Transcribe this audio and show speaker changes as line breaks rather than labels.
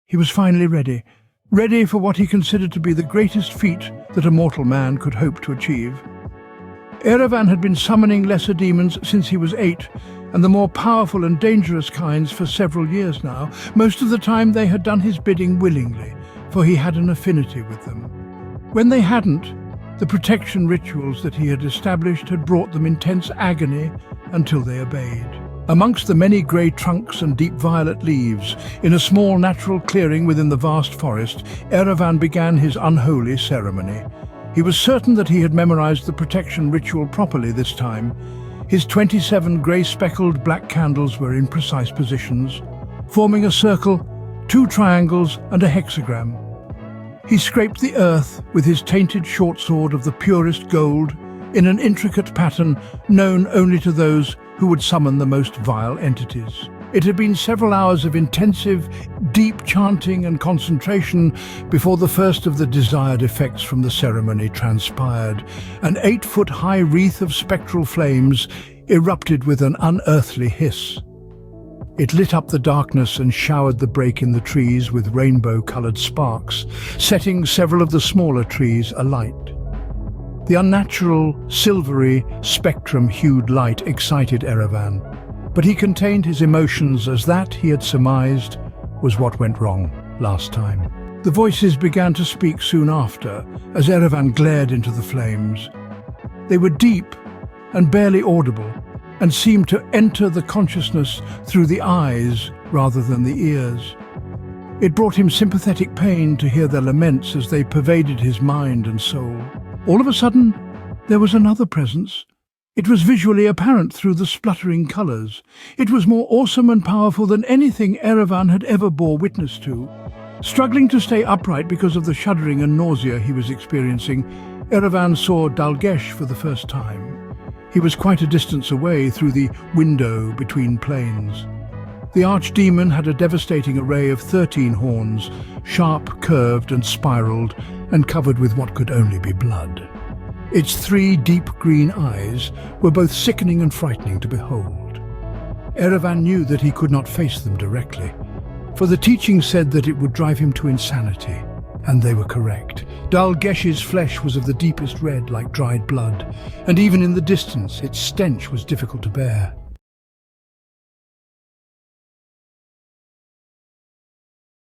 He was finally ready, ready for what he considered to be the greatest feat that a mortal man could hope to achieve. Eravan had been summoning lesser demons since he was 8, and the more powerful and dangerous kinds for several years now. Most of the time they had done his bidding willingly, for he had an affinity with them. When they hadn't, the protection rituals that he had established had brought them intense agony until they obeyed. Amongst the many grey trunks and deep violet leaves, in a small natural clearing within the vast forest, Eravan began his unholy ceremony. He was certain that he had memorized the protection ritual properly this time. His 27 grey-speckled black candles were in precise positions, forming a circle, 2 triangles and a hexagram. He scraped the earth with his tainted short sword of the purest gold in an intricate pattern known only to those who would summon the most vile entities. It had been several hours of intensive, deep chanting and concentration before the first of the desired effects from the ceremony transpired. An 8-foot-high wreath of spectral flames erupted with an unearthly hiss. It lit up the darkness and showered the break in the trees with rainbow-coloured sparks, setting several of the smaller trees alight. The unnatural, silvery, spectrum-hued light excited Eravan, but he contained his emotions as that, he had surmised, was what went wrong last time. The voices began to speak soon after, as Eravan glared into the flames. They were deep and barely audible, and seemed to enter the consciousness through the eyes rather than the ears. It brought him sympathetic pain to hear their laments as they pervaded his mind and soul. All of a sudden, there was another presence. It was visually apparent through the spluttering colours. It was more awesome and powerful than anything Eravan had ever bore witness to. Struggling to stay upright because of the shuddering and nausea he was experiencing, Eravan saw Dhal'Ghesh for the first time. He was quite a distance away through the window between planes. The archdemon had a devastating array of 13 horns, sharp, curved and spiraled, and covered with what could only be blood. Its 3 deep green eyes were both sickening and frightening to behold. Eravan knew that he could not face them directly, for the teaching said that it would drive him to insanity, and they were correct. Dhal'Ghesh's flesh was of the deepest red, like dried blood, and even in the distance its stench was difficult to bear.